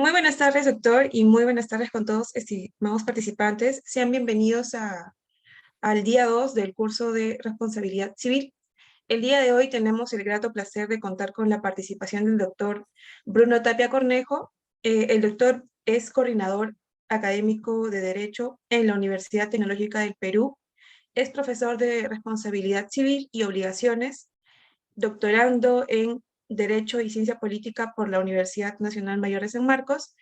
Muy buenas tardes, doctor, y muy buenas tardes con todos estimados participantes. Sean bienvenidos al día 2 del curso de Responsabilidad Civil. El día de hoy tenemos el grato placer de contar con la participación del doctor Bruno Tapia Cornejo. El doctor es coordinador académico de Derecho en la Universidad Tecnológica del Perú. Es profesor de Responsabilidad Civil y Obligaciones, doctorando en Derecho y Ciencia Política por la Universidad Nacional Mayor de San Marcos.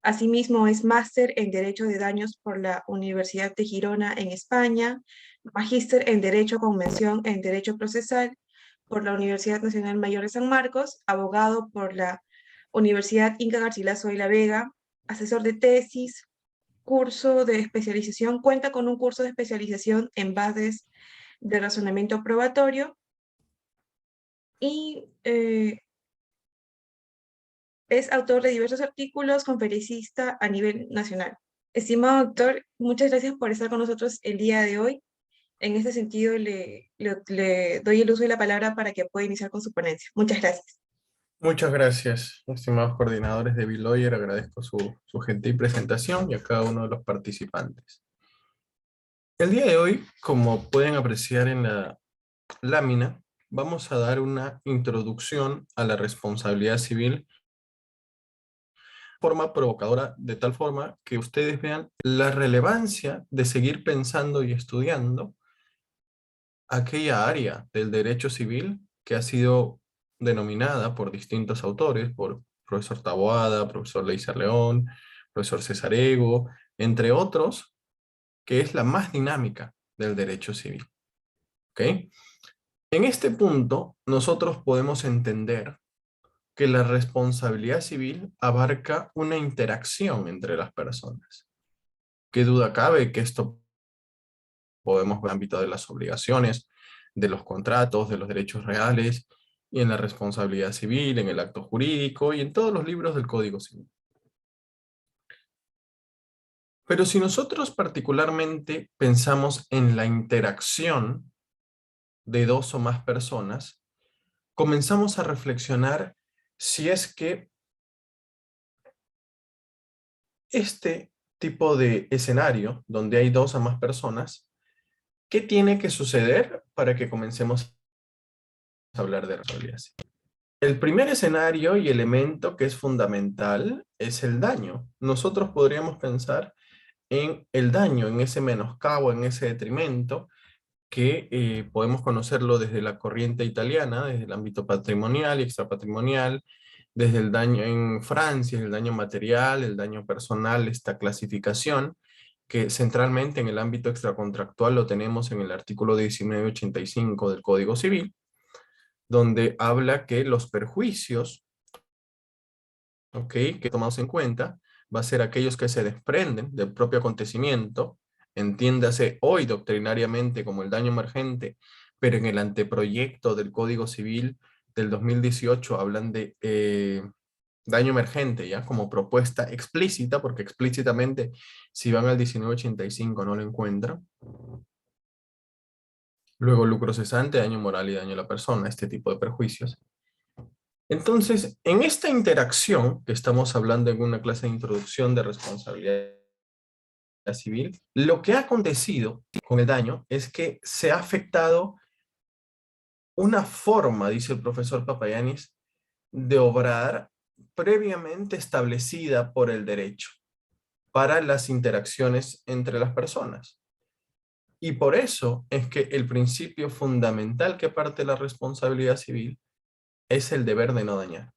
Asimismo, es máster en Derecho de Daños por la Universidad de Girona en España, magíster en Derecho con mención en Derecho Procesal por la Universidad Nacional Mayor de San Marcos, abogado por la Universidad Inca Garcilaso de la Vega, asesor de tesis, curso de especialización, cuenta con un curso de especialización en bases de razonamiento probatorio y es autor de diversos artículos, conferencista a nivel nacional. Estimado doctor, muchas gracias por estar con nosotros el día de hoy. En este sentido, le doy el uso de la palabra para que pueda iniciar con su ponencia. Muchas gracias. Muchas gracias, estimados coordinadores de BeLawyer. Agradezco su gentil presentación y a cada uno de los participantes. El día de hoy, como pueden apreciar en la lámina, vamos a dar una introducción a la responsabilidad civil de forma provocadora, de tal forma que ustedes vean la relevancia de seguir pensando y estudiando aquella área del derecho civil que ha sido denominada por distintos autores, por profesor Taboada, profesor Leiser León, profesor César Ego, entre otros, que es la más dinámica del derecho civil. ¿Ok? En este punto, nosotros podemos entender que la responsabilidad civil abarca una interacción entre las personas. ¿Qué duda cabe que esto podemos ver en el ámbito de las obligaciones, de los contratos, de los derechos reales, y en la responsabilidad civil, en el acto jurídico y en todos los libros del Código Civil? Pero si nosotros particularmente pensamos en la interacción de dos o más personas, comenzamos a reflexionar si es que este tipo de escenario, donde hay dos o más personas, ¿qué tiene que suceder para que comencemos a hablar de responsabilidad civil? El primer escenario y elemento que es fundamental es el daño. Nosotros podríamos pensar en el daño, en ese menoscabo, en ese detrimento, que podemos conocerlo desde la corriente italiana, desde el ámbito patrimonial y extrapatrimonial, desde el daño en Francia, el daño material, el daño personal, esta clasificación, que centralmente en el ámbito extracontractual lo tenemos en el artículo 1985 del Código Civil, donde habla que los perjuicios, ¿ok?, que tomamos en cuenta, va a ser aquellos que se desprenden del propio acontecimiento, entiéndase hoy doctrinariamente como el daño emergente, pero en el anteproyecto del Código Civil del 2018 hablan de daño emergente, ya como propuesta explícita, porque explícitamente si van al 1985 no lo encuentran. Luego lucro cesante, daño moral y daño a la persona, este tipo de perjuicios. Entonces, en esta interacción que estamos hablando en una clase de introducción de responsabilidad civil, lo que ha acontecido con el daño es que se ha afectado una forma, dice el profesor Papayanis, de obrar previamente establecida por el derecho para las interacciones entre las personas. Y por eso es que el principio fundamental que parte de la responsabilidad civil es el deber de no dañar.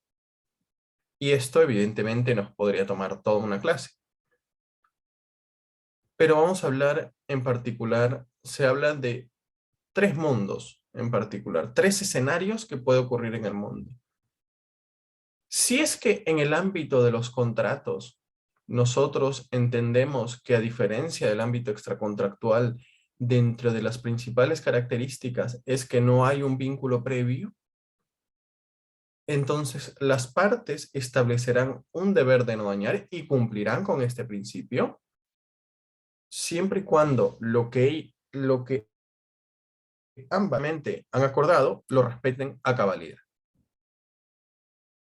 Y esto evidentemente nos podría tomar toda una clase. Pero vamos a hablar en particular, se habla de tres mundos en particular, tres escenarios que puede ocurrir en el mundo. Si es que en el ámbito de los contratos, nosotros entendemos que a diferencia del ámbito extracontractual, dentro de las principales características es que no hay un vínculo previo, entonces las partes establecerán un deber de no dañar y cumplirán con este principio, siempre y cuando lo que ambamente han acordado lo respeten a cabalidad.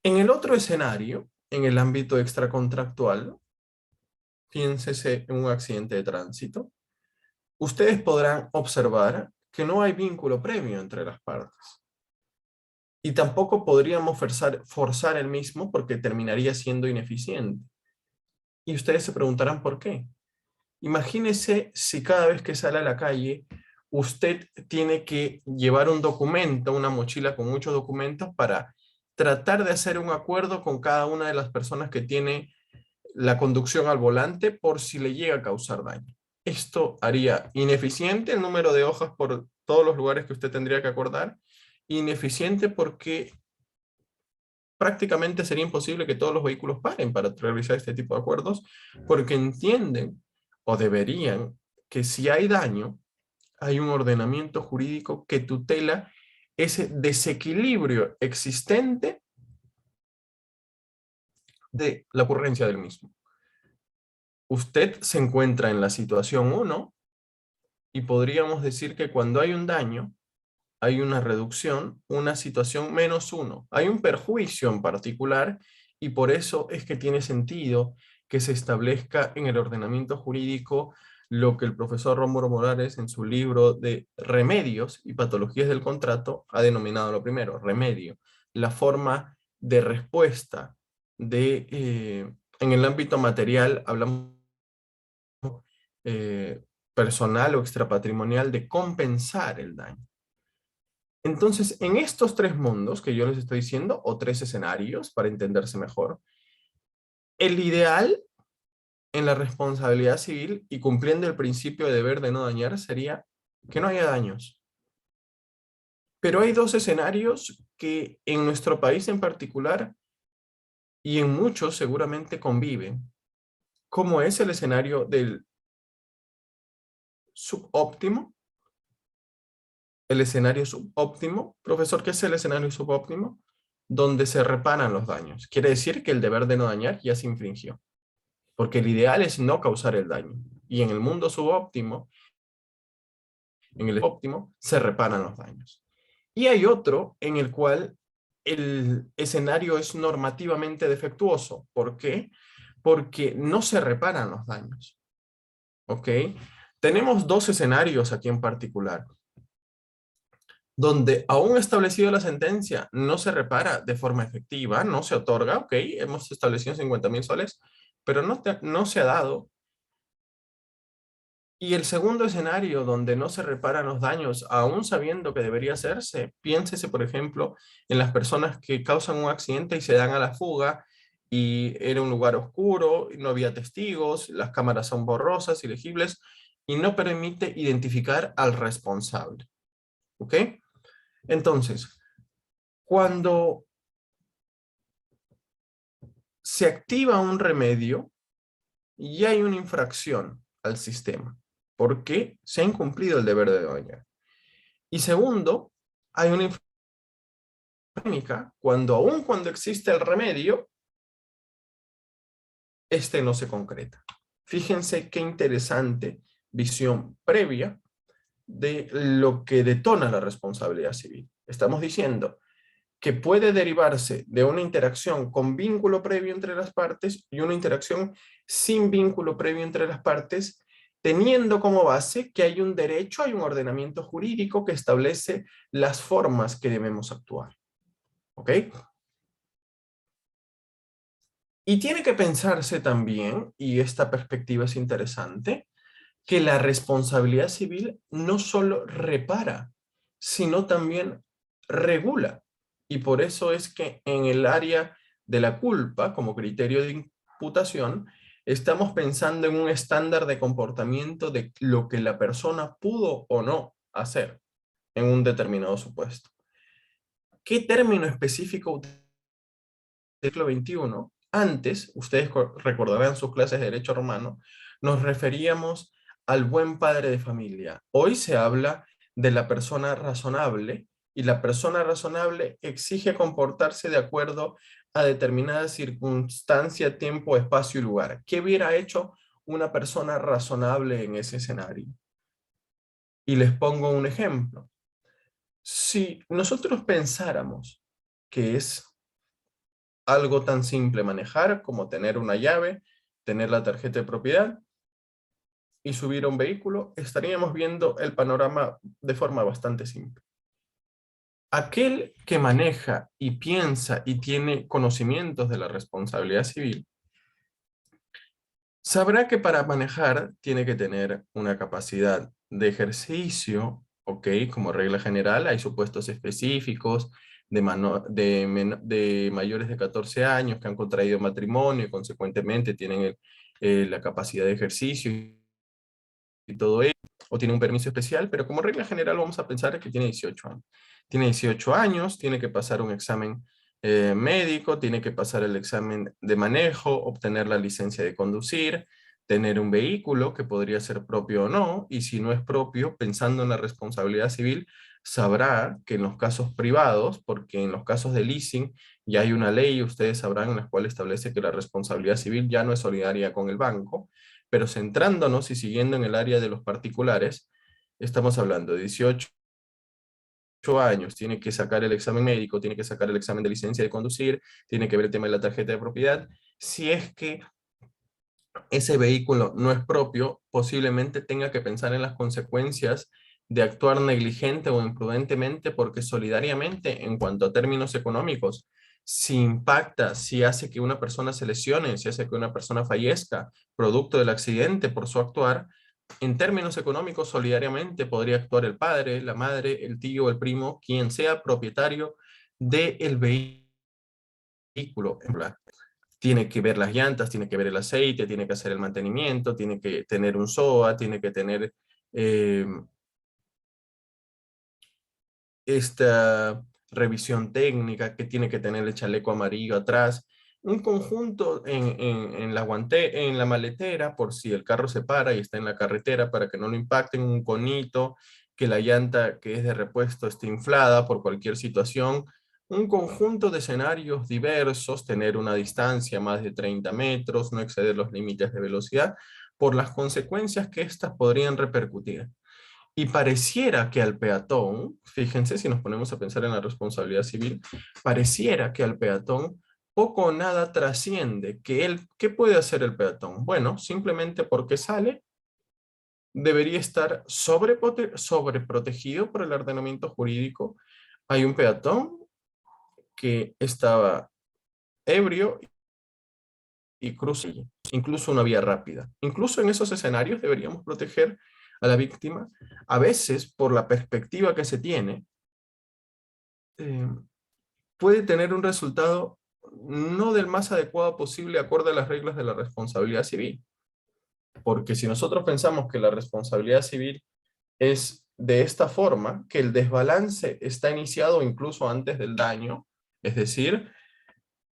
En el otro escenario, en el ámbito extracontractual, piénsese en un accidente de tránsito, ustedes podrán observar que no hay vínculo previo entre las partes. Y tampoco podríamos forzar el mismo porque terminaría siendo ineficiente. Y ustedes se preguntarán por qué. Imagínese si cada vez que sale a la calle, usted tiene que llevar un documento, una mochila con muchos documentos para tratar de hacer un acuerdo con cada una de las personas que tiene la conducción al volante por si le llega a causar daño. Esto haría ineficiente el número de hojas por todos los lugares que usted tendría que acordar, ineficiente porque prácticamente sería imposible que todos los vehículos paren para realizar este tipo de acuerdos, porque entienden o deberían que si hay daño, hay un ordenamiento jurídico que tutela ese desequilibrio existente de la ocurrencia del mismo. Usted se encuentra en la situación 1 y podríamos decir que cuando hay un daño, hay una reducción, una situación -1. Hay un perjuicio en particular y por eso es que tiene sentido que se establezca en el ordenamiento jurídico lo que el profesor Rómulo Morales en su libro de remedios y patologías del contrato ha denominado lo primero, remedio, la forma de respuesta en el ámbito material, hablamos personal o extrapatrimonial de compensar el daño. Entonces, en estos tres mundos que yo les estoy diciendo, o tres escenarios para entenderse mejor, el ideal en la responsabilidad civil y cumpliendo el principio de deber de no dañar sería que no haya daños. Pero hay dos escenarios que en nuestro país en particular y en muchos seguramente conviven, como es el escenario del subóptimo. El escenario subóptimo, profesor, ¿qué es el escenario subóptimo? Donde se reparan los daños. Quiere decir que el deber de no dañar ya se infringió, porque el ideal es no causar el daño. Y en el mundo subóptimo, en el óptimo, se reparan los daños. Y hay otro en el cual el escenario es normativamente defectuoso. ¿Por qué? Porque no se reparan los daños. ¿Ok? Tenemos dos escenarios aquí en particular, donde aún establecido la sentencia no se repara de forma efectiva, no se otorga, ok, hemos establecido 50,000 soles, pero no se ha dado. Y el segundo escenario donde no se reparan los daños, aún sabiendo que debería hacerse, piénsese, por ejemplo, en las personas que causan un accidente y se dan a la fuga, y era un lugar oscuro, y no había testigos, las cámaras son borrosas, ilegibles, y no permite identificar al responsable. ¿Ok? Entonces, cuando se activa un remedio y hay una infracción al sistema, porque se ha incumplido el deber de dañar. Y segundo, hay una infracción cuando existe el remedio, este no se concreta. Fíjense qué interesante visión previa de lo que detona la responsabilidad civil. Estamos diciendo que puede derivarse de una interacción con vínculo previo entre las partes y una interacción sin vínculo previo entre las partes, teniendo como base que hay un derecho, hay un ordenamiento jurídico que establece las formas que debemos actuar. ¿Ok? Y tiene que pensarse también, y esta perspectiva es interesante, que la responsabilidad civil no solo repara, sino también regula. Y por eso es que en el área de la culpa, como criterio de imputación, estamos pensando en un estándar de comportamiento de lo que la persona pudo o no hacer en un determinado supuesto. ¿Qué término específico del siglo XXI? Antes, ustedes recordarán sus clases de derecho romano, nos referíamos al buen padre de familia. Hoy se habla de la persona razonable y la persona razonable exige comportarse de acuerdo a determinadas circunstancias, tiempo, espacio y lugar. ¿Qué hubiera hecho una persona razonable en ese escenario? Y les pongo un ejemplo. Si nosotros pensáramos que es algo tan simple manejar como tener una llave, tener la tarjeta de propiedad y subir a un vehículo, estaríamos viendo el panorama de forma bastante simple. Aquel que maneja y piensa y tiene conocimientos de la responsabilidad civil, sabrá que para manejar tiene que tener una capacidad de ejercicio, ¿ok? Como regla general, hay supuestos específicos de mayores de 14 años que han contraído matrimonio y consecuentemente tienen la capacidad de ejercicio y todo ello, o tiene un permiso especial, pero como regla general vamos a pensar que tiene 18 años. Tiene 18 años, tiene que pasar un examen médico, tiene que pasar el examen de manejo, obtener la licencia de conducir, tener un vehículo que podría ser propio o no, y si no es propio, pensando en la responsabilidad civil, sabrá que en los casos privados, porque en los casos de leasing ya hay una ley, ustedes sabrán, en la cual establece que la responsabilidad civil ya no es solidaria con el banco, pero centrándonos y siguiendo en el área de los particulares, estamos hablando de 18 años, tiene que sacar el examen médico, tiene que sacar el examen de licencia de conducir, tiene que ver el tema de la tarjeta de propiedad. Si es que ese vehículo no es propio, posiblemente tenga que pensar en las consecuencias de actuar negligente o imprudentemente porque solidariamente, en cuanto a términos económicos, si impacta, si hace que una persona se lesione, si hace que una persona fallezca producto del accidente por su actuar, en términos económicos, solidariamente podría actuar el padre, la madre, el tío, el primo, quien sea propietario del vehículo. Tiene que ver las llantas, tiene que ver el aceite, tiene que hacer el mantenimiento, tiene que tener un SOA, tiene que tener eh, esta revisión técnica, que tiene que tener el chaleco amarillo atrás, un conjunto en la maletera por si el carro se para y está en la carretera para que no lo impacten, un conito, que la llanta que es de repuesto esté inflada por cualquier situación, un conjunto de escenarios diversos, tener una distancia más de 30 metros, no exceder los límites de velocidad, por las consecuencias que éstas podrían repercutir. Y pareciera que al peatón, fíjense si nos ponemos a pensar en la responsabilidad civil, pareciera que al peatón poco o nada trasciende. ¿Qué puede hacer el peatón? Bueno, simplemente porque sale, debería estar sobreprotegido por el ordenamiento jurídico. Hay un peatón que estaba ebrio y cruza incluso una vía rápida. Incluso en esos escenarios deberíamos proteger a la víctima. A veces, por la perspectiva que se tiene, eh, puede tener un resultado no del más adecuado posible acorde a las reglas de la responsabilidad civil. Porque si nosotros pensamos que la responsabilidad civil es de esta forma, que el desbalance está iniciado incluso antes del daño, es decir,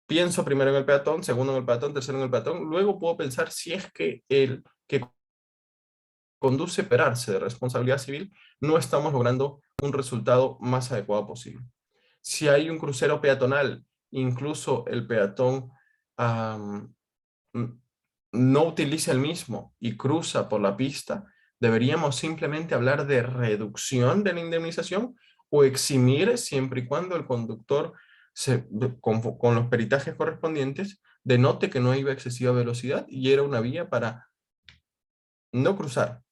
pienso primero en el peatón, segundo en el peatón, tercero en el peatón, luego puedo pensar si es que el que conduce a esperarse de responsabilidad civil, no estamos logrando un resultado más adecuado posible. Si hay un crucero peatonal, incluso el peatón um, no utiliza el mismo y cruza por la pista, deberíamos simplemente hablar de reducción de la indemnización o eximir siempre y cuando el conductor, con los peritajes correspondientes, denote que no iba a excesiva velocidad y era una vía para no cruzar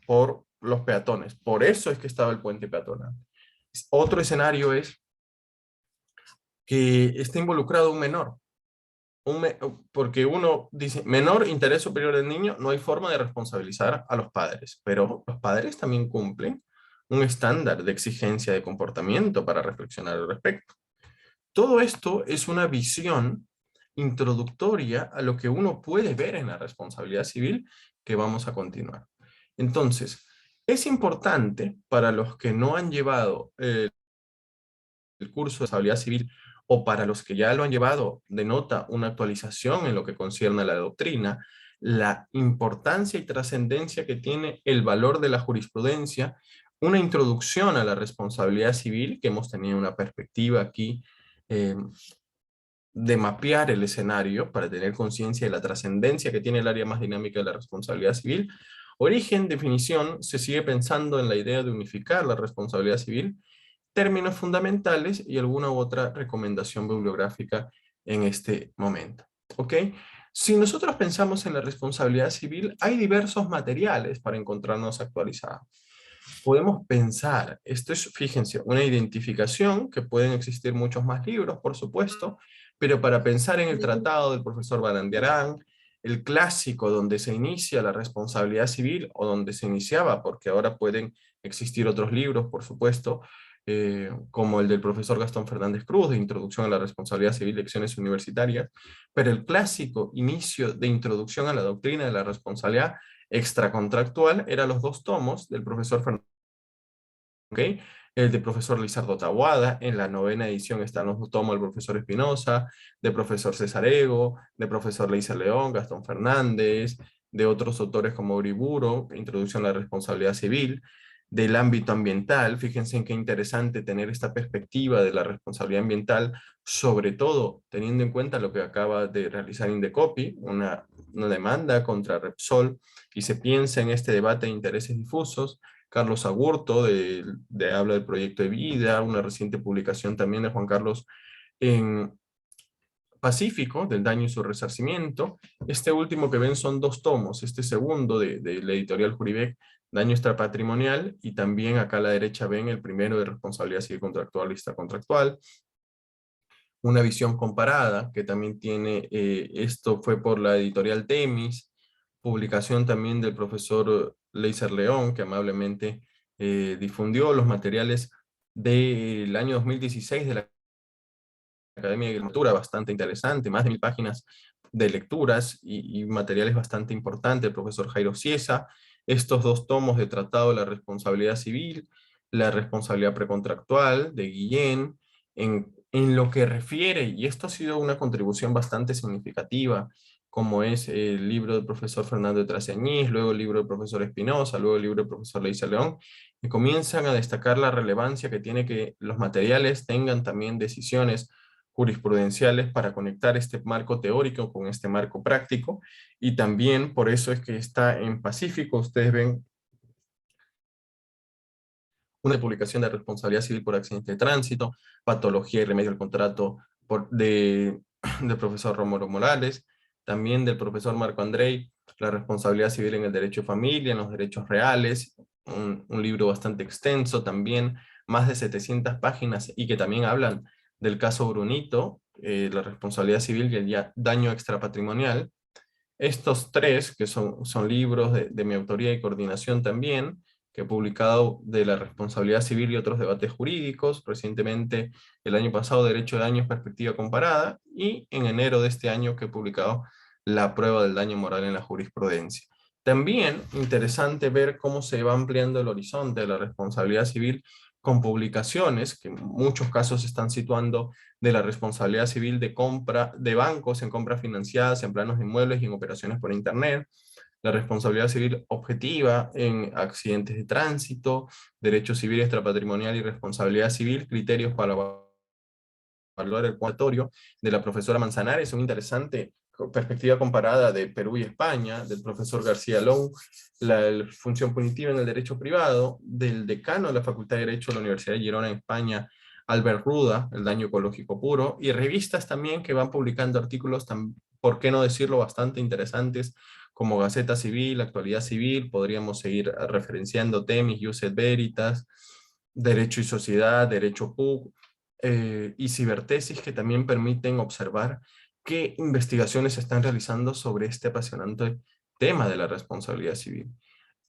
por los peatones. Por eso es que estaba el puente peatonal. Otro escenario es que esté involucrado un menor. Porque uno dice, menor interés superior del niño, no hay forma de responsabilizar a los padres, pero los padres también cumplen un estándar de exigencia de comportamiento para reflexionar al respecto. Todo esto es una visión introductoria a lo que uno puede ver en la responsabilidad civil que vamos a continuar. Entonces, es importante para los que no han llevado el curso de responsabilidad civil o para los que ya lo han llevado, denota una actualización en lo que concierne a la doctrina, la importancia y trascendencia que tiene el valor de la jurisprudencia, una introducción a la responsabilidad civil, que hemos tenido una perspectiva aquí eh, de mapear el escenario para tener conciencia de la trascendencia que tiene el área más dinámica de la responsabilidad civil. Origen, definición, se sigue pensando en la idea de unificar la responsabilidad civil, términos fundamentales y alguna u otra recomendación bibliográfica en este momento. ¿Ok? Si nosotros pensamos en la responsabilidad civil, hay diversos materiales para encontrarnos actualizados. Podemos pensar, esto es, fíjense, una identificación, que pueden existir muchos más libros, por supuesto, pero para pensar en el tratado del profesor Barandiarán, el clásico donde se inicia la responsabilidad civil, o donde se iniciaba, porque ahora pueden existir otros libros, por supuesto, como el del profesor Gastón Fernández Cruz, de Introducción a la Responsabilidad Civil, Lecciones Universitarias, pero el clásico inicio de Introducción a la Doctrina de la Responsabilidad Extracontractual eran los 2 tomos del profesor Fernández. ¿Ok? El de profesor Lizardo Taboada, en la 9ª edición están los 2 tomos del profesor Espinosa, de profesor César Ego, de profesor Leiser León, Gastón Fernández, de otros autores como Uriburu, Introducción a la Responsabilidad Civil, del ámbito ambiental. Fíjense en qué interesante tener esta perspectiva de la responsabilidad ambiental, sobre todo teniendo en cuenta lo que acaba de realizar Indecopi, una demanda contra Repsol, y se piensa en este debate de intereses difusos. Carlos Agurto, habla del proyecto de vida, una reciente publicación también de Juan Carlos en Pacífico, del daño y su resarcimiento. Este último que ven son 2 tomos, este segundo de la editorial Juribec, daño extrapatrimonial, y también acá a la derecha ven el primero de responsabilidad civil contractual y extracontractual. Una visión comparada, que también tiene, esto fue por la editorial Temis, publicación también del profesor Leiser León, que amablemente difundió los materiales del año 2016 de la Academia de Lectura, bastante interesante, más de 1000 páginas de lecturas y materiales bastante importantes, el profesor Jairo Ciesa, estos 2 tomos de Tratado de la Responsabilidad Civil, la responsabilidad precontractual de Guillén, en lo que refiere, y esto ha sido una contribución bastante significativa, como es el libro del profesor Fernando de Traciañiz, luego el libro del profesor Espinosa, luego el libro del profesor Leiser León, que comienzan a destacar la relevancia que tiene que los materiales tengan también decisiones jurisprudenciales para conectar este marco teórico con este marco práctico, y también por eso es que está en Pacífico. Ustedes ven una publicación de responsabilidad civil por accidente de tránsito, patología y remedio al contrato del profesor Rómulo Morales, también del profesor Marco Andrei, la responsabilidad civil en el derecho de familia, en los derechos reales, un libro bastante extenso también, más de 700 páginas, y que también hablan del caso Brunito, la responsabilidad civil y el daño extrapatrimonial. Estos 3, que son libros de mi autoría y coordinación también, que he publicado de la responsabilidad civil y otros debates jurídicos, recientemente el año pasado Derecho de Daños, Perspectiva Comparada, y en enero de este año que he publicado La prueba del daño moral en la jurisprudencia. También interesante ver cómo se va ampliando el horizonte de la responsabilidad civil con publicaciones que en muchos casos se están situando de la responsabilidad civil de compra de bancos en compras financiadas, en planos de inmuebles y en operaciones por Internet, la responsabilidad civil objetiva en accidentes de tránsito, derecho civil extrapatrimonial y responsabilidad civil, criterios para evaluar el cuantatorio, de la profesora Manzanares, un interesante perspectiva comparada de Perú y España, del profesor García Long, la función punitiva en el derecho privado, del decano de la Facultad de Derecho de la Universidad de Girona en España, Albert Ruda, el daño ecológico puro, y revistas también que van publicando artículos, por qué no decirlo, bastante interesantes, como Gaceta Civil, Actualidad Civil, podríamos seguir referenciando Temis, Iusset Veritas, Derecho y Sociedad, Derecho PUC, y cibertesis, que también permiten observar qué investigaciones se están realizando sobre este apasionante tema de la responsabilidad civil.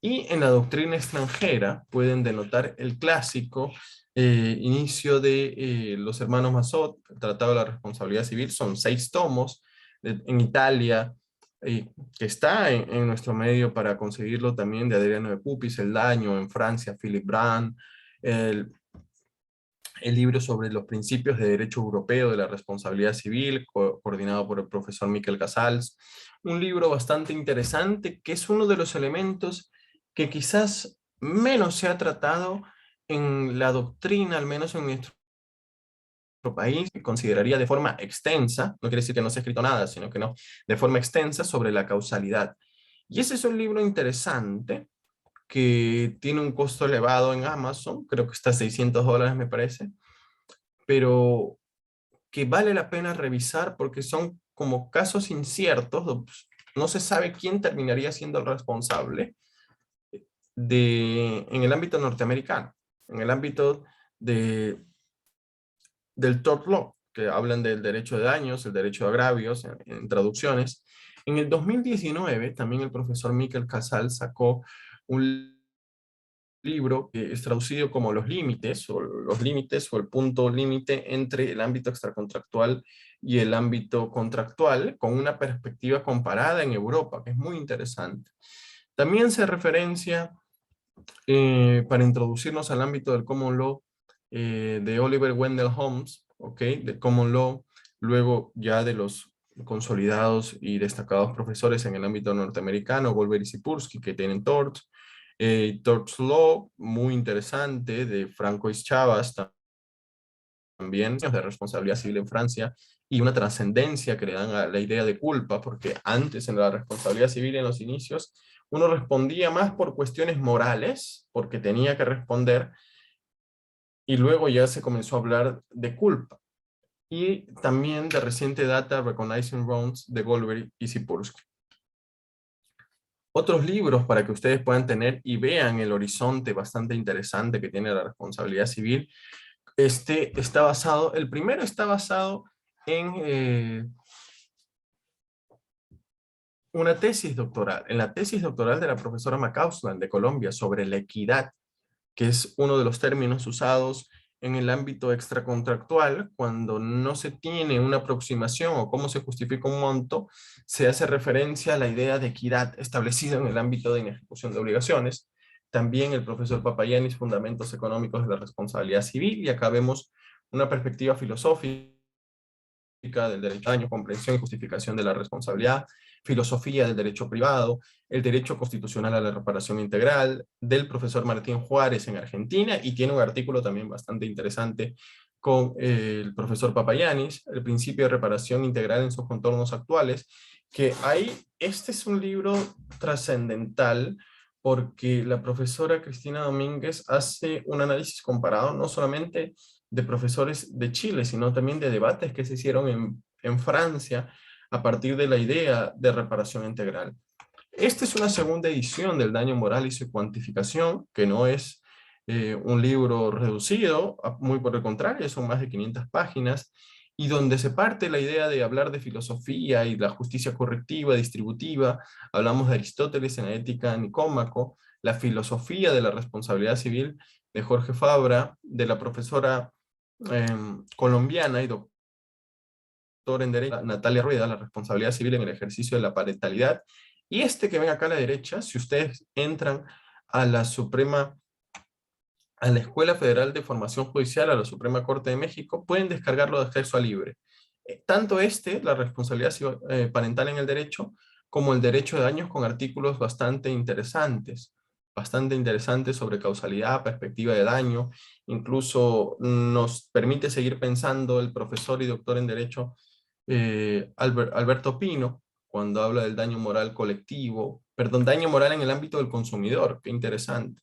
Y en la doctrina extranjera pueden denotar el clásico inicio de los hermanos Massot, el Tratado de la Responsabilidad Civil, son 6 tomos, en Italia, que está en nuestro medio para conseguirlo también, de Adriano de Pupis, El daño, en Francia, Philip Brand, el libro sobre los principios de derecho europeo de la responsabilidad civil, coordinado por el profesor Miquel Casals. Un libro bastante interesante, que es uno de los elementos que quizás menos se ha tratado en la doctrina, al menos en nuestro país, que consideraría de forma extensa, no quiere decir que no se ha escrito nada, sino que no, de forma extensa, sobre la causalidad. Y ese es un libro interesante, que tiene un costo elevado en Amazon, creo que está a $600 me parece, pero que vale la pena revisar porque son como casos inciertos, no se sabe quién terminaría siendo el responsable en el ámbito norteamericano, en el ámbito de, del tort law, que hablan del derecho de daños, el derecho de agravios, en traducciones. En el 2019, también el profesor Miquel Casal sacó un libro que es traducido como los límites o el punto límite entre el ámbito extracontractual y el ámbito contractual, con una perspectiva comparada en Europa, que es muy interesante. También se referencia, para introducirnos al ámbito del common law, de Oliver Wendell Holmes, ¿ok? De common law, luego ya de los consolidados y destacados profesores en el ámbito norteamericano, Goldberg y Sipurski, que tienen torts, Torts Law, muy interesante, de Francois Chavas, también de responsabilidad civil en Francia, y una trascendencia que le dan a la idea de culpa, porque antes en la responsabilidad civil en los inicios, uno respondía más por cuestiones morales, porque tenía que responder, y luego ya se comenzó a hablar de culpa. Y también de reciente data, Recognizing Wrongs, de Goldberg y Sipurski. Otros libros para que ustedes puedan tener y vean el horizonte bastante interesante que tiene la responsabilidad civil. El primero está basado en una tesis doctoral, en la tesis doctoral de la profesora McCausland de Colombia sobre la equidad, que es uno de los términos usados en el ámbito extracontractual, cuando no se tiene una aproximación o cómo se justifica un monto, se hace referencia a la idea de equidad establecida en el ámbito de inejecución de obligaciones. También el profesor Papayanis, Fundamentos Económicos de la Responsabilidad Civil, y acá vemos una perspectiva filosófica del derecho al daño, comprensión y justificación de la responsabilidad, filosofía del derecho privado, el derecho constitucional a la reparación integral, del profesor Martín Juárez en Argentina, y tiene un artículo también bastante interesante con el profesor Papayanis, el principio de reparación integral en sus contornos actuales, que ahí, este es un libro trascendental, porque la profesora Cristina Domínguez hace un análisis comparado no solamente de profesores de Chile, sino también de debates que se hicieron en Francia a partir de la idea de reparación integral. Esta es una segunda edición del daño moral y su cuantificación, que no es un libro reducido, muy por el contrario, son más de 500 páginas, y donde se parte la idea de hablar de filosofía y la justicia correctiva, distributiva. Hablamos de Aristóteles en la Ética Nicómaco, la filosofía de la responsabilidad civil de Jorge Fabra, de la profesora colombiana y doctora en Derecho, Natalia Rueda, la responsabilidad civil en el ejercicio de la parentalidad. Y este que ven acá a la derecha, si ustedes entran a la a la Escuela Federal de Formación Judicial, a la Suprema Corte de México, pueden descargarlo de acceso a libre. Tanto la responsabilidad parental en el derecho, como el derecho de daños, con artículos bastante interesantes sobre causalidad, perspectiva de daño. Incluso nos permite seguir pensando el profesor y doctor en Derecho Alberto Pino, cuando habla del daño moral colectivo, perdón, daño moral en el ámbito del consumidor, qué interesante.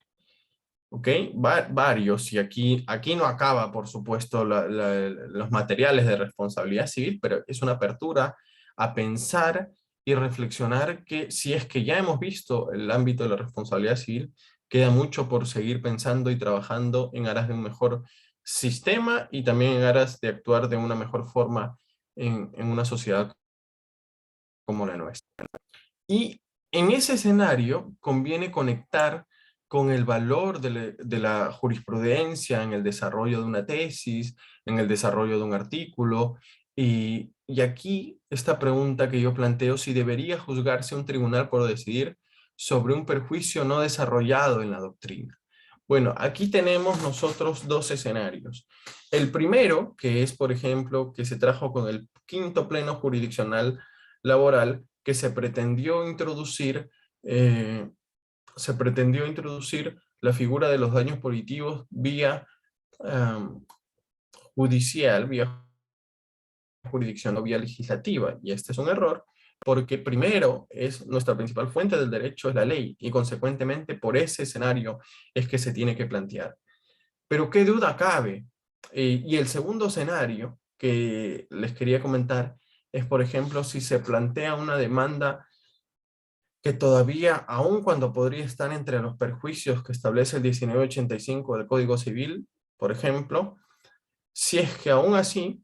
¿Ok? Varios, y aquí no acaba, por supuesto, los materiales de responsabilidad civil, pero es una apertura a pensar y reflexionar que si es que ya hemos visto el ámbito de la responsabilidad civil, queda mucho por seguir pensando y trabajando en aras de un mejor sistema y también en aras de actuar de una mejor forma en una sociedad como la nuestra. Y en ese escenario conviene conectar con el valor de la jurisprudencia en el desarrollo de una tesis, en el desarrollo de un artículo, y aquí esta pregunta que yo planteo: si debería juzgarse un tribunal por decidir sobre un perjuicio no desarrollado en la doctrina. Bueno, aquí tenemos nosotros dos escenarios. El primero, que es, por ejemplo, que se trajo con el quinto pleno jurisdiccional laboral, que eh, se pretendió introducir la figura de los daños punitivos vía judicial, vía jurisdicción o vía legislativa. Y este es un error, porque primero es nuestra principal fuente del derecho es la ley, y consecuentemente por ese escenario es que se tiene que plantear. Pero qué duda cabe. Y el segundo escenario que les quería comentar es, por ejemplo, si se plantea una demanda que todavía, aun cuando podría estar entre los perjuicios que establece el 1985 del Código Civil, por ejemplo, si es que aún así,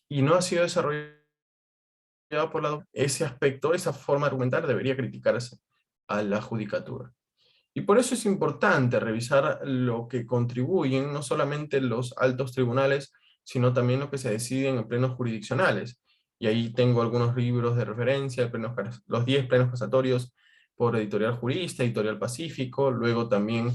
y no ha sido desarrollado por ese aspecto, esa forma de argumentar debería criticarse a la judicatura. Y por eso es importante revisar lo que contribuyen no solamente los altos tribunales, sino también lo que se decide en plenos jurisdiccionales. Y ahí tengo algunos libros de referencia, los 10 plenos casatorios por Editorial Jurista, Editorial Pacífico, luego también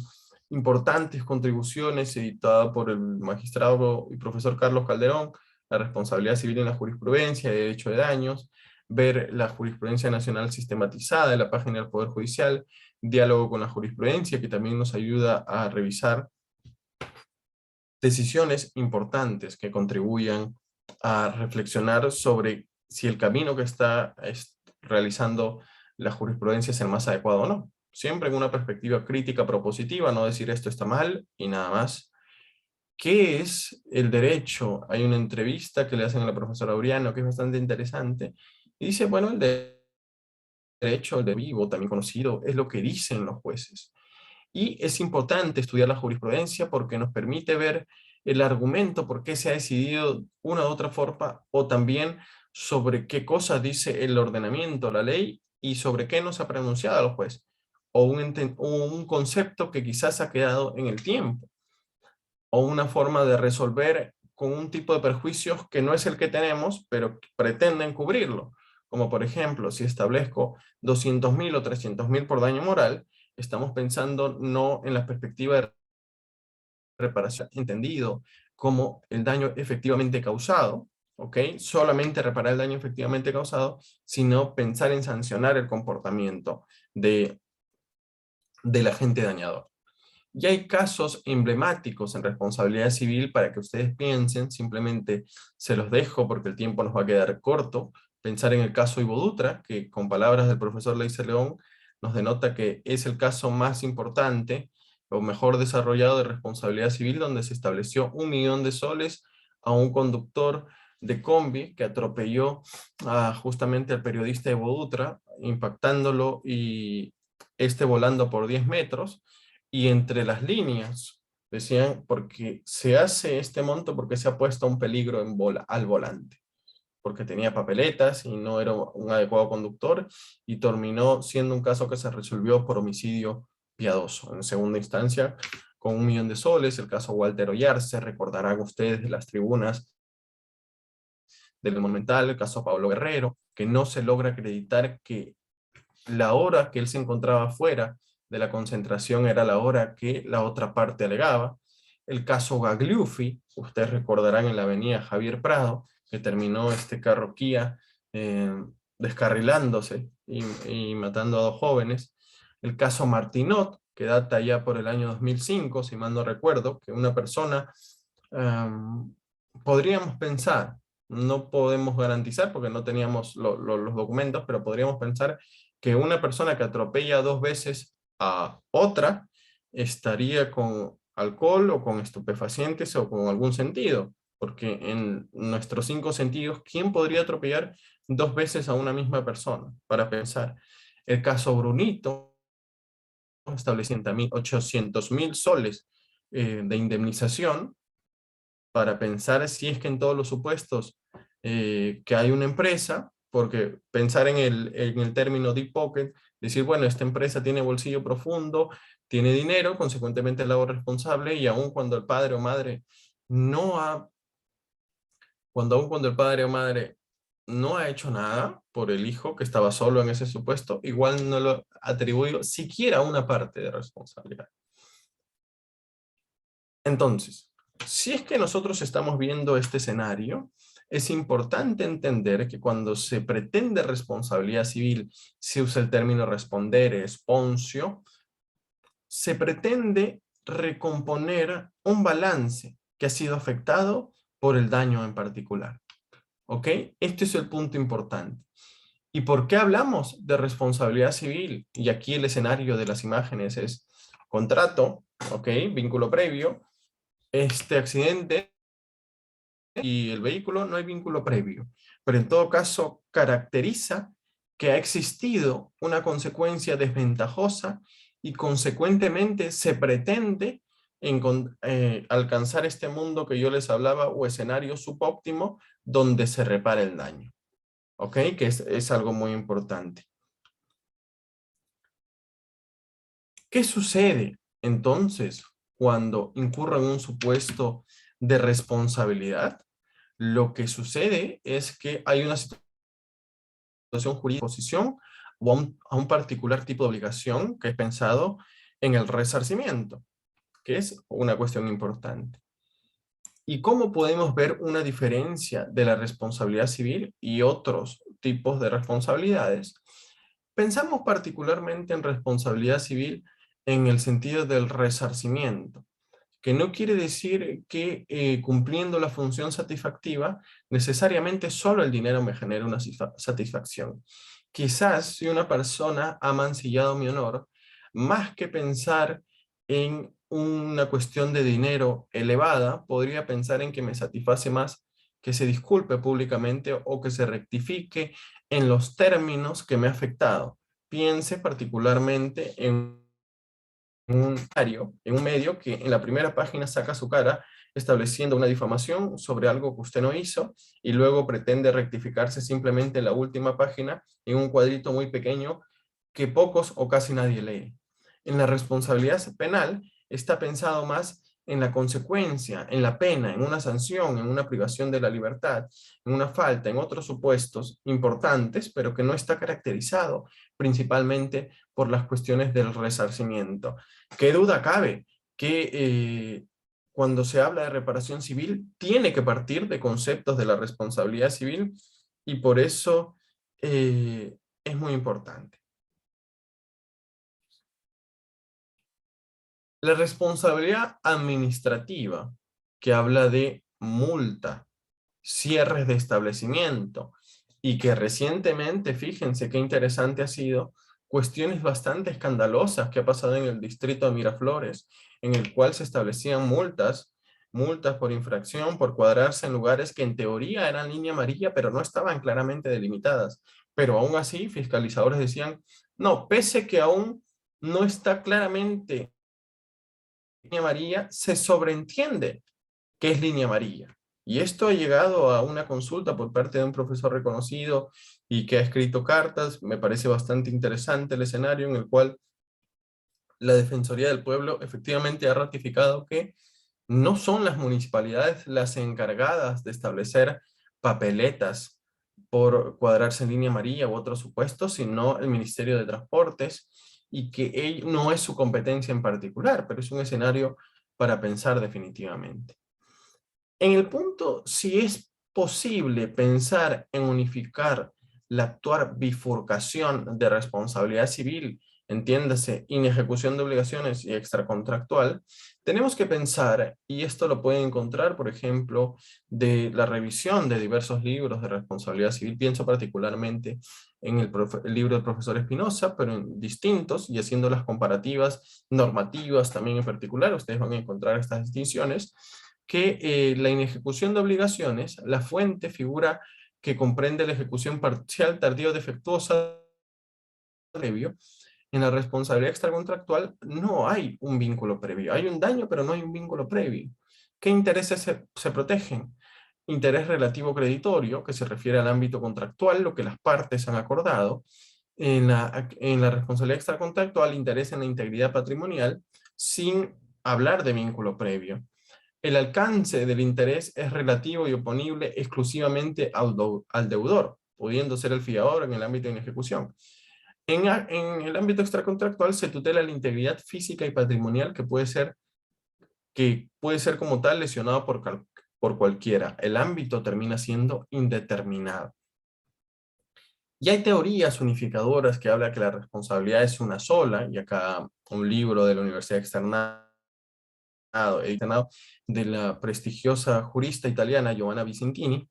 importantes contribuciones editadas por el magistrado y profesor Carlos Calderón, la responsabilidad civil en la jurisprudencia, de derecho de daños, ver la jurisprudencia nacional sistematizada en la página del Poder Judicial, diálogo con la jurisprudencia, que también nos ayuda a revisar decisiones importantes que contribuyan a reflexionar sobre si el camino que está realizando la jurisprudencia es el más adecuado o no. Siempre en una perspectiva crítica propositiva, no decir esto está mal y nada más. ¿Qué es el derecho? Hay una entrevista que le hacen a la profesora Auriano que es bastante interesante y dice, bueno, derecho, el de vivo, también conocido, es lo que dicen los jueces. Y es importante estudiar la jurisprudencia porque nos permite ver el argumento por qué se ha decidido una u otra forma, o también sobre qué cosa dice el ordenamiento, la ley, y sobre qué nos ha pronunciado el juez, o un concepto que quizás ha quedado en el tiempo, o una forma de resolver con un tipo de perjuicios que no es el que tenemos, pero pretenden cubrirlo. Como por ejemplo, si establezco 200.000 o 300.000 por daño moral, estamos pensando no en la perspectiva de reparación, entendido como el daño efectivamente causado, ¿ok? Solamente reparar el daño efectivamente causado, sino pensar en sancionar el comportamiento de, del agente dañador. Y hay casos emblemáticos en responsabilidad civil para que ustedes piensen, simplemente se los dejo porque el tiempo nos va a quedar corto. Pensar en el caso Ivo Dutra, que con palabras del profesor Leiser León nos denota que es el caso más importante o mejor desarrollado de responsabilidad civil, donde se estableció 1.000.000 de soles a un conductor de combi que atropelló justamente al periodista Ivo Dutra, impactándolo y este volando por 10 metros. Y entre las líneas decían, porque se hace este monto porque se ha puesto un peligro al volante, porque tenía papeletas y no era un adecuado conductor, y terminó siendo un caso que se resolvió por homicidio piadoso. En segunda instancia, con 1.000.000 de soles, el caso Walter Oyarce, recordarán ustedes de las tribunas del Monumental, el caso Pablo Guerrero, que no se logra acreditar que la hora que él se encontraba fuera de la concentración era la hora que la otra parte alegaba. El caso Gagliuffi, ustedes recordarán en la avenida Javier Prado, que terminó este carro Kia descarrilándose y matando a 2 jóvenes. El caso Martinot, que data ya por el año 2005, si mal no recuerdo, que una persona, podríamos pensar, no podemos garantizar porque no teníamos los documentos, pero podríamos pensar que una persona que atropella 2 veces a otra estaría con alcohol o con estupefacientes o con algún sentido, porque en nuestros 5 sentidos, ¿quién podría atropellar 2 veces a una misma persona? Para pensar. El caso Brunito, estableciendo 800.000 soles de indemnización, para pensar si es que en todos los supuestos que hay una empresa, porque pensar en el término deep pocket, decir, bueno, esta empresa tiene bolsillo profundo, tiene dinero, consecuentemente el lado responsable, y aun cuando el padre o madre no ha, aun cuando el padre o madre no ha hecho nada por el hijo que estaba solo en ese supuesto, igual no lo atribuyó siquiera una parte de responsabilidad. Entonces, si es que nosotros estamos viendo este escenario, es importante entender que cuando se pretende responsabilidad civil, se usa el término respondere, sponsio, se pretende recomponer un balance que ha sido afectado por el daño en particular. ¿Ok? Este es el punto importante. ¿Y por qué hablamos de responsabilidad civil? Y aquí el escenario de las imágenes es contrato, ¿ok? Vínculo previo. Este accidente y el vehículo no hay vínculo previo, pero en todo caso caracteriza que ha existido una consecuencia desventajosa y consecuentemente se pretende alcanzar este mundo que yo les hablaba o escenario subóptimo donde se repara el daño. ¿Ok? Que es algo muy importante. ¿Qué sucede entonces cuando incurre en un supuesto de responsabilidad? Lo que sucede es que hay una situación jurídica, posición o a un particular tipo de obligación que es pensado en el resarcimiento, que es una cuestión importante. ¿Y cómo podemos ver una diferencia de la responsabilidad civil y otros tipos de responsabilidades? Pensamos particularmente en responsabilidad civil en el sentido del resarcimiento, que no quiere decir que cumpliendo la función satisfactiva, necesariamente solo el dinero me genera una satisfacción. Quizás si una persona ha mancillado mi honor, más que pensar en una cuestión de dinero elevada, podría pensar en que me satisface más que se disculpe públicamente o que se rectifique en los términos que me ha afectado. Piense particularmente en un medio que en la primera página saca su cara estableciendo una difamación sobre algo que usted no hizo y luego pretende rectificarse simplemente en la última página en un cuadrito muy pequeño que pocos o casi nadie lee. En la responsabilidad penal está pensado más en la consecuencia, en la pena, en una sanción, en una privación de la libertad, en una falta, en otros supuestos importantes, pero que no está caracterizado principalmente por las cuestiones del resarcimiento. ¿Qué duda cabe que cuando se habla de reparación civil tiene que partir de conceptos de la responsabilidad civil y por eso es muy importante? La responsabilidad administrativa, que habla de multa, cierres de establecimiento y que recientemente, fíjense qué interesante ha sido, cuestiones bastante escandalosas que ha pasado en el distrito de Miraflores, en el cual se establecían multas por infracción, por cuadrarse en lugares que en teoría eran línea amarilla, pero no estaban claramente delimitadas. Pero aún así, fiscalizadores decían, no, pese que aún no está claramente línea amarilla, se sobreentiende que es línea amarilla. Y esto ha llegado a una consulta por parte de un profesor reconocido y que ha escrito cartas. Me parece bastante interesante el escenario en el cual la Defensoría del Pueblo efectivamente ha ratificado que no son las municipalidades las encargadas de establecer papeletas por cuadrarse en línea amarilla u otros supuestos, sino el Ministerio de Transportes, y que no es su competencia en particular, pero es un escenario para pensar definitivamente. En el punto, si es posible pensar en unificar la actual bifurcación de responsabilidad civil, entiéndase, inejecución de obligaciones y extracontractual, tenemos que pensar, y esto lo pueden encontrar, por ejemplo, de la revisión de diversos libros de responsabilidad civil, pienso particularmente en el libro del profesor Espinosa, pero en distintos, y haciendo las comparativas normativas también en particular, ustedes van a encontrar estas distinciones, que la inejecución de obligaciones, la fuente figura que comprende la ejecución parcial, tardía o defectuosa previo. En la responsabilidad extracontractual no hay un vínculo previo. Hay un daño, pero no hay un vínculo previo. ¿Qué intereses se protegen? Interés relativo creditorio, que se refiere al ámbito contractual, lo que las partes han acordado. En la responsabilidad extracontractual, interés en la integridad patrimonial, sin hablar de vínculo previo. El alcance del interés es relativo y oponible exclusivamente al deudor, pudiendo ser el fiador en el ámbito de ejecución. En el ámbito extracontractual se tutela la integridad física y patrimonial que puede ser como tal lesionado por cualquiera. El ámbito termina siendo indeterminado. Y hay teorías unificadoras que hablan que la responsabilidad es una sola, y acá un libro de la Universidad Externado de la prestigiosa jurista italiana Giovanna Vicentini,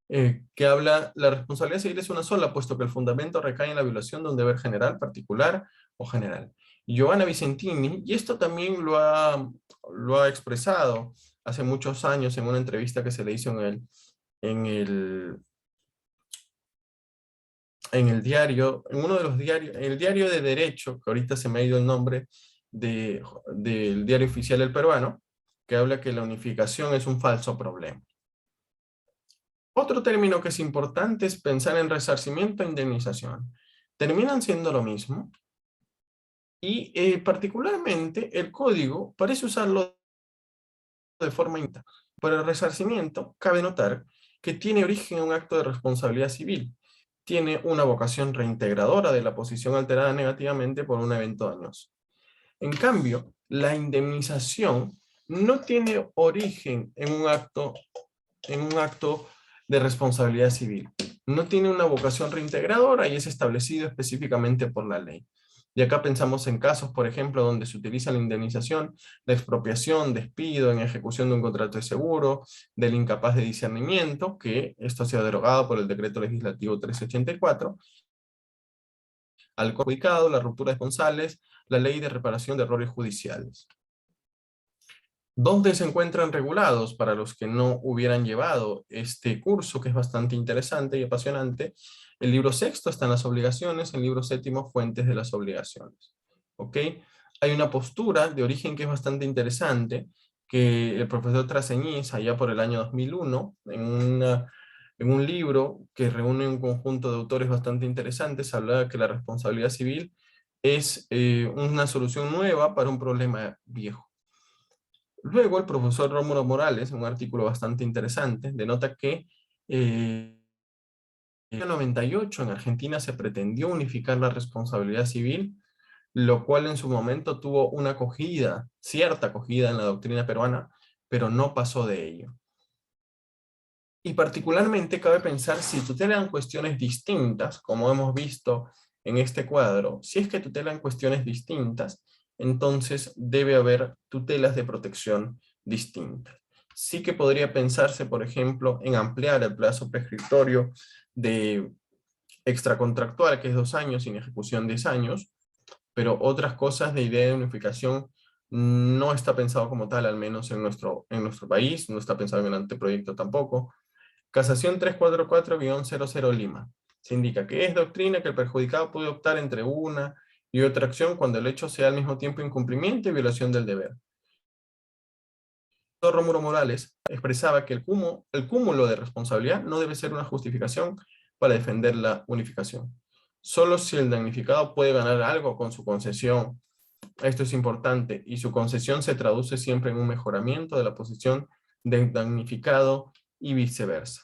que habla, la responsabilidad civil es una sola, puesto que el fundamento recae en la violación de un deber general, particular o general. Giovanna Vicentini, y esto también lo ha expresado hace muchos años en una entrevista que se le hizo en el, en el diario, en uno de los diarios, en el diario de Derecho, que ahorita se me ha ido el nombre del diario oficial del peruano, que habla que la unificación es un falso problema. Otro término que es importante es pensar en resarcimiento e indemnización. Terminan siendo lo mismo y particularmente el código parece usarlo de forma inta. Para el resarcimiento, cabe notar que tiene origen en un acto de responsabilidad civil. Tiene una vocación reintegradora de la posición alterada negativamente por un evento dañoso. En cambio, la indemnización no tiene origen en un acto de responsabilidad civil. No tiene una vocación reintegradora y es establecido específicamente por la ley. Y acá pensamos en casos, por ejemplo, donde se utiliza la indemnización de expropiación, despido, en ejecución de un contrato de seguro, del incapaz de discernimiento, que esto se ha derogado por el Decreto Legislativo 1384, al perjudicado, la ruptura de esponsales, la ley de reparación de errores judiciales. ¿Dónde se encuentran regulados para los que no hubieran llevado este curso, que es bastante interesante y apasionante? El libro sexto está en las obligaciones, el libro séptimo, fuentes de las obligaciones. ¿Ok? Hay una postura de origen que es bastante interesante, que el profesor Traseñiz, allá por el año 2001, en un libro que reúne un conjunto de autores bastante interesantes, hablaba que la responsabilidad civil es una solución nueva para un problema viejo. Luego, el profesor Rómulo Morales, en un artículo bastante interesante, denota que en el 98 en Argentina se pretendió unificar la responsabilidad civil, lo cual en su momento tuvo una acogida, cierta acogida en la doctrina peruana, pero no pasó de ello. Y particularmente cabe pensar si tutelan cuestiones distintas, como hemos visto en este cuadro. Si es que tutelan cuestiones distintas, entonces debe haber tutelas de protección distintas. Sí que podría pensarse, por ejemplo, en ampliar el plazo prescriptorio de extracontractual, que es 2 años, sin ejecución 10 años, pero otras cosas de idea de unificación no está pensado como tal, al menos en nuestro país, no está pensado en el anteproyecto tampoco. Casación 344-00 Lima. Se indica que es doctrina que el perjudicado puede optar entre una y otra acción cuando el hecho sea al mismo tiempo incumplimiento y violación del deber. Rómulo Morales expresaba que el cúmulo de responsabilidad no debe ser una justificación para defender la unificación. Solo si el damnificado puede ganar algo con su concesión, esto es importante, y su concesión se traduce siempre en un mejoramiento de la posición del damnificado y viceversa.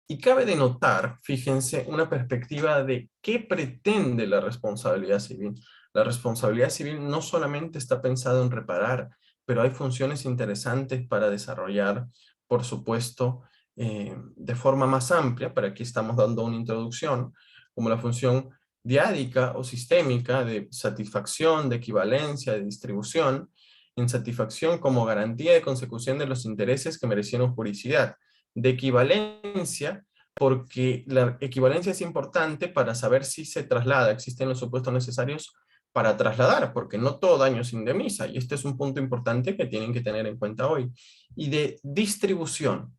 Y cabe denotar, fíjense, una perspectiva de qué pretende la responsabilidad civil. La responsabilidad civil no solamente está pensada en reparar, pero hay funciones interesantes para desarrollar, por supuesto, de forma más amplia, para aquí estamos dando una introducción, como la función diádica o sistémica de satisfacción, de equivalencia, de distribución, en satisfacción como garantía de consecución de los intereses que merecieron juridicidad, de equivalencia, porque la equivalencia es importante para saber si se traslada, existen los supuestos necesarios para trasladar, porque no todo daño se indemniza, y este es un punto importante que tienen que tener en cuenta hoy. Y de distribución,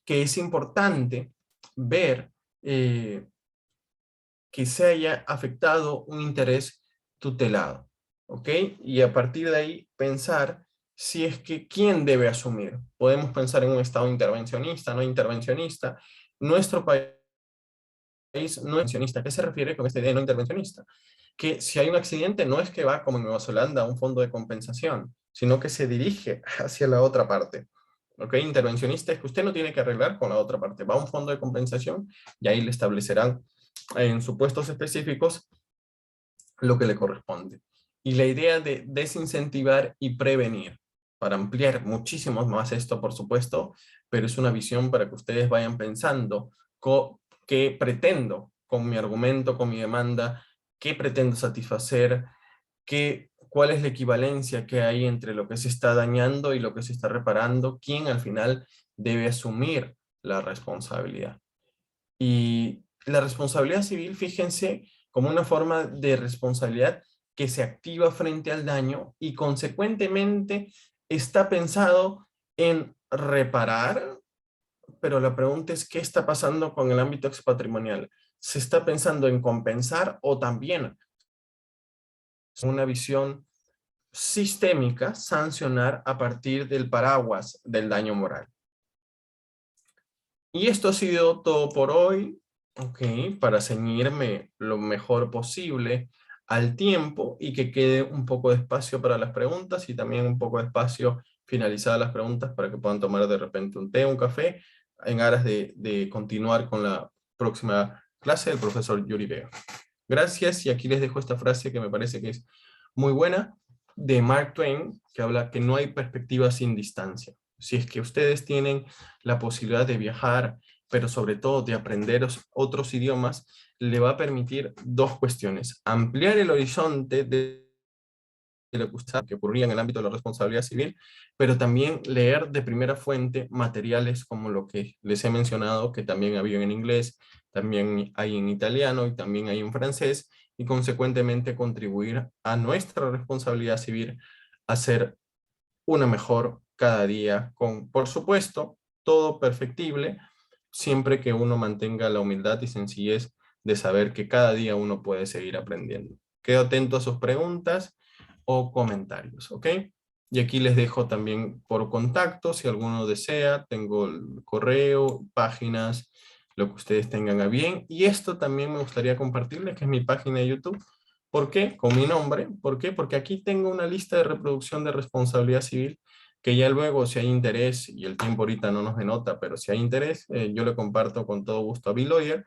que es importante ver que se haya afectado un interés tutelado, ¿ok? Y a partir de ahí pensar si es que quién debe asumir. Podemos pensar en un Estado intervencionista, no intervencionista. Nuestro país no es intervencionista. ¿Qué se refiere con esta idea de no intervencionista? Que si hay un accidente no es que va como en Nueva Zelanda a un fondo de compensación, sino que se dirige hacia la otra parte. ¿Ok? Intervencionista es que usted no tiene que arreglar con la otra parte, va a un fondo de compensación y ahí le establecerán en supuestos específicos lo que le corresponde. Y la idea de desincentivar y prevenir, para ampliar muchísimo más esto, por supuesto, pero es una visión para que ustedes vayan pensando qué pretendo con mi argumento, con mi demanda, qué pretendo satisfacer, cuál es la equivalencia que hay entre lo que se está dañando y lo que se está reparando, quién al final debe asumir la responsabilidad. Y la responsabilidad civil, fíjense, como una forma de responsabilidad que se activa frente al daño y consecuentemente está pensado en reparar, pero la pregunta es, ¿qué está pasando con el ámbito expatrimonial? ¿Se está pensando en compensar o también una visión sistémica, sancionar a partir del paraguas del daño moral? Y esto ha sido todo por hoy, ok, para ceñirme lo mejor posible al tiempo y que quede un poco de espacio para las preguntas y también un poco de espacio finalizadas las preguntas para que puedan tomar de repente un té, un café, en aras de continuar con la próxima clase del profesor Yuri Vega. Gracias, y aquí les dejo esta frase que me parece que es muy buena, de Mark Twain, que habla que no hay perspectiva sin distancia. Si es que ustedes tienen la posibilidad de viajar, pero sobre todo de aprender otros idiomas, le va a permitir dos cuestiones: ampliar el horizonte de lo que ocurría en el ámbito de la responsabilidad civil, pero también leer de primera fuente materiales como lo que les he mencionado, que también había en inglés, también hay en italiano y también hay en francés, y consecuentemente contribuir a nuestra responsabilidad civil a ser una mejor cada día, con, por supuesto, todo perfectible, siempre que uno mantenga la humildad y sencillez de saber que cada día uno puede seguir aprendiendo. Quedo atento a sus preguntas o comentarios, ¿ok? Y aquí les dejo también por contacto, si alguno desea, tengo el correo, páginas, lo que ustedes tengan a bien. Y esto también me gustaría compartirles, que es mi página de YouTube. ¿Por qué? Con mi nombre. ¿Por qué? Porque aquí tengo una lista de reproducción de responsabilidad civil que ya luego, si hay interés, y el tiempo ahorita no nos denota, pero si hay interés, yo le comparto con todo gusto a BeLawyer.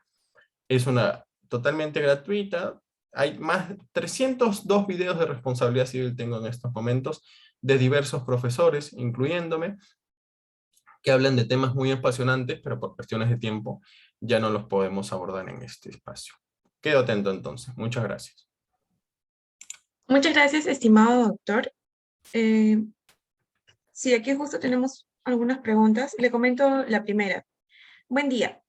Es una totalmente gratuita. Hay más de 302 videos de responsabilidad civil tengo en estos momentos, de diversos profesores, incluyéndome, que hablan de temas muy apasionantes, pero por cuestiones de tiempo ya no los podemos abordar en este espacio. Quedo atento entonces. Muchas gracias. Muchas gracias, estimado doctor. Eh, sí, aquí justo tenemos algunas preguntas. Le comento la primera. Buen día,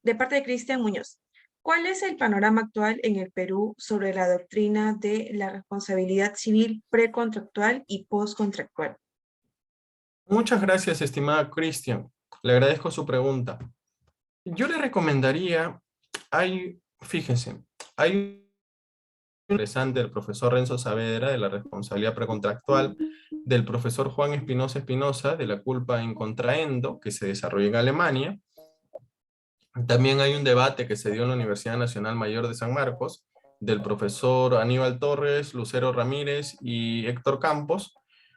de parte de Cristian Muñoz. ¿Cuál es el panorama actual en el Perú sobre la doctrina de la responsabilidad civil precontractual y postcontractual? Muchas gracias, estimada Cristian. Le agradezco su pregunta. Yo le recomendaría, fíjense, hay interesante del profesor Renzo Saavedra de la responsabilidad precontractual, del profesor Juan Espinosa Espinosa de la culpa in contraendo, que se desarrolla en Alemania. También hay un debate que se dio en la Universidad Nacional Mayor de San Marcos, del profesor Aníbal Torres, Lucero Ramírez y Héctor Campos,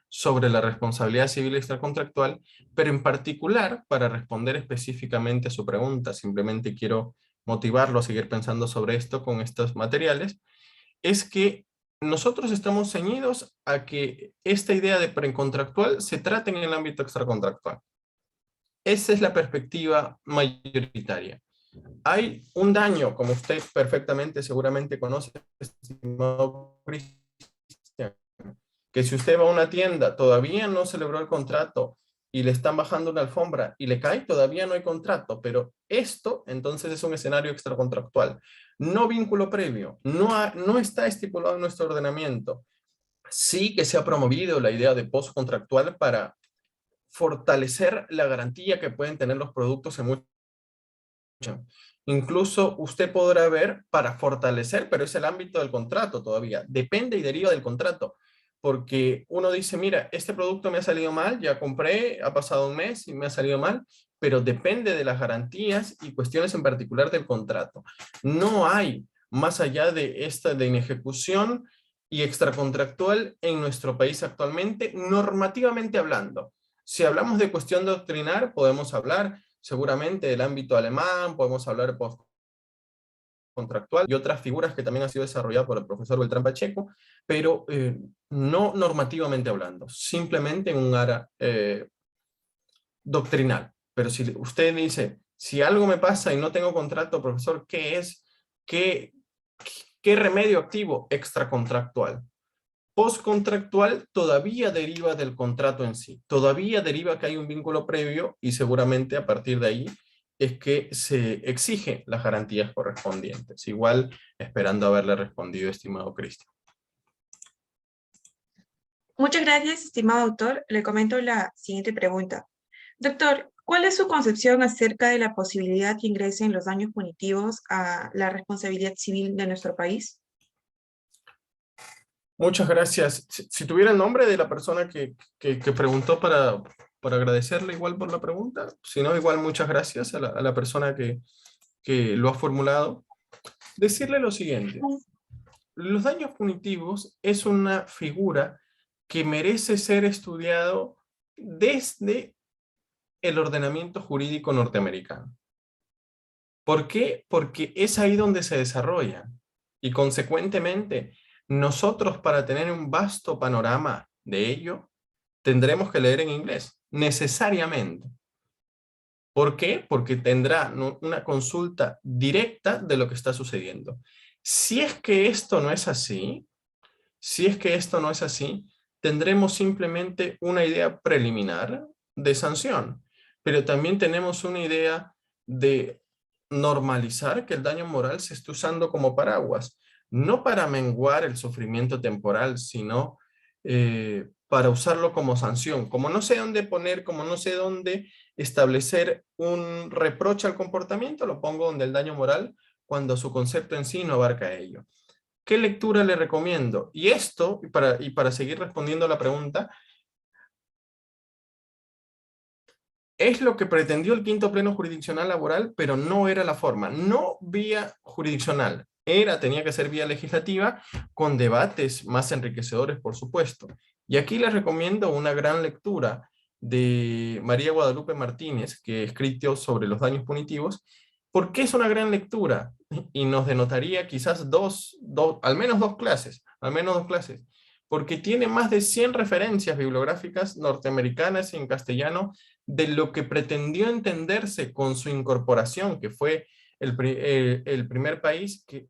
sobre la responsabilidad civil extracontractual, pero en particular, para responder específicamente a su pregunta, simplemente quiero motivarlo a seguir pensando sobre esto con estos materiales, es que nosotros estamos ceñidos a que esta idea de precontractual se trate en el ámbito extracontractual. Esa es la perspectiva mayoritaria. Hay un daño, como usted perfectamente seguramente conoce, estimado Cristian, que si usted va a una tienda, todavía no celebró el contrato y le están bajando una alfombra y le cae, todavía no hay contrato, pero esto entonces es un escenario extracontractual. No vínculo previo, no está estipulado en nuestro ordenamiento. Sí que se ha promovido la idea de postcontractual para fortalecer la garantía que pueden tener los productos en muchos. Incluso usted podrá ver para fortalecer, pero es el ámbito del contrato todavía. Depende y deriva del contrato. Porque uno dice, mira, este producto me ha salido mal, ya compré, ha pasado un mes y me ha salido mal, pero depende de las garantías y cuestiones en particular del contrato. No hay, más allá de esta de inejecución y extracontractual en nuestro país actualmente, normativamente hablando. Si hablamos de cuestión doctrinar, podemos hablar seguramente del ámbito alemán, podemos hablar de postcontractual y otras figuras que también han sido desarrolladas por el profesor Beltrán Pacheco, pero no normativamente hablando, simplemente en un área doctrinal. Pero si usted dice, si algo me pasa y no tengo contrato, profesor, ¿qué es? ¿Qué remedio activo? Extracontractual. Postcontractual todavía deriva del contrato en sí, todavía deriva que hay un vínculo previo y seguramente a partir de ahí es que se exige las garantías correspondientes. Igual esperando haberle respondido, estimado Cristian. Muchas gracias, estimado doctor. Le comento la siguiente pregunta. Doctor, ¿cuál es su concepción acerca de la posibilidad que ingresen los daños punitivos a la responsabilidad civil de nuestro país? Muchas gracias. Si tuviera el nombre de la persona que preguntó para agradecerle igual por la pregunta, si no, igual muchas gracias a la persona que lo ha formulado. Decirle lo siguiente. Los daños punitivos es una figura que merece ser estudiado desde el ordenamiento jurídico norteamericano. ¿Por qué? Porque es ahí donde se desarrolla. Y consecuentemente, nosotros para tener un vasto panorama de ello, tendremos que leer en inglés, necesariamente. ¿Por qué? Porque tendrá una consulta directa de lo que está sucediendo. Si es que esto no es así, si es que esto no es así, tendremos simplemente una idea preliminar de sanción, pero también tenemos una idea de normalizar que el daño moral se esté usando como paraguas, no para menguar el sufrimiento temporal, sino para usarlo como sanción. Como no sé dónde poner, como no sé dónde establecer un reproche al comportamiento, lo pongo donde el daño moral, cuando su concepto en sí no abarca ello. ¿Qué lectura le recomiendo? Y esto, y para seguir respondiendo a la pregunta, es lo que pretendió el quinto pleno jurisdiccional laboral, pero no era la forma, no vía jurisdiccional, tenía que ser vía legislativa, con debates más enriquecedores, por supuesto. Y aquí les recomiendo una gran lectura de María Guadalupe Martínez, que ha escrito sobre los daños punitivos, porque es una gran lectura y nos denotaría quizás al menos dos clases, porque tiene más de 100 referencias bibliográficas norteamericanas y en castellano de lo que pretendió entenderse con su incorporación, que fue el primer país que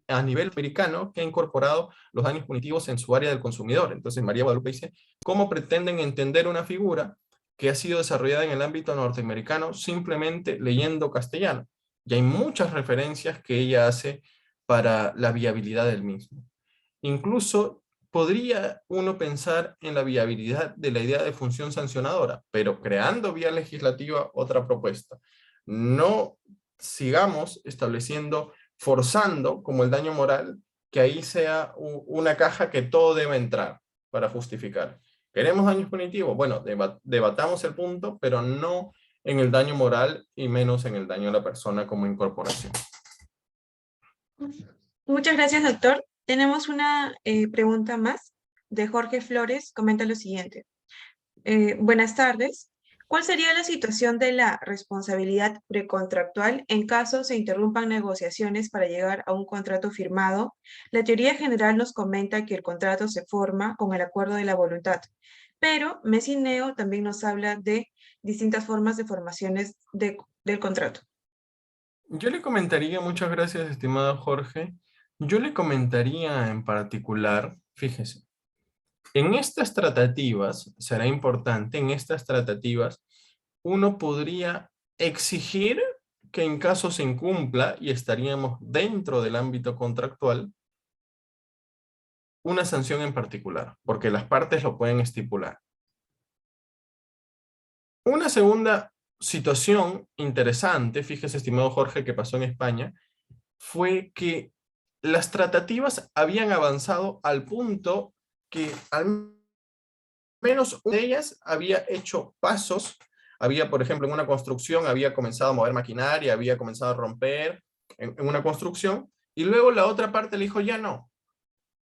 a nivel americano que ha incorporado los daños punitivos en su área del consumidor. Entonces María Guadalupe dice, ¿cómo pretenden entender una figura que ha sido desarrollada en el ámbito norteamericano simplemente leyendo castellano? Y hay muchas referencias que ella hace para la viabilidad del mismo. Incluso podría uno pensar en la viabilidad de la idea de función sancionadora, pero creando vía legislativa otra propuesta. No sigamos estableciendo, forzando como el daño moral, que ahí sea una caja que todo debe entrar para justificar. ¿Queremos daños punitivos? Bueno, debatamos el punto, pero no en el daño moral y menos en el daño a la persona como incorporación. Muchas gracias, doctor. Tenemos una pregunta más de Jorge Flores. Comenta lo siguiente. Buenas tardes. ¿Cuál sería la situación de la responsabilidad precontractual en caso se interrumpan negociaciones para llegar a un contrato firmado? La teoría general nos comenta que el contrato se forma con el acuerdo de la voluntad, pero Messineo también nos habla de distintas formas de formaciones del contrato. Yo le comentaría, muchas gracias, estimado Jorge. Yo le comentaría en particular, fíjese, en estas tratativas, será importante, en estas tratativas, uno podría exigir que en caso se incumpla, y estaríamos dentro del ámbito contractual, una sanción en particular, porque las partes lo pueden estipular. Una segunda situación interesante, fíjese, estimado Jorge, que pasó en España, fue que las tratativas habían avanzado al punto que al menos una de ellas había hecho pasos, había, por ejemplo, en una construcción, había comenzado a mover maquinaria, había comenzado a romper en una construcción, y luego la otra parte le dijo, ya no.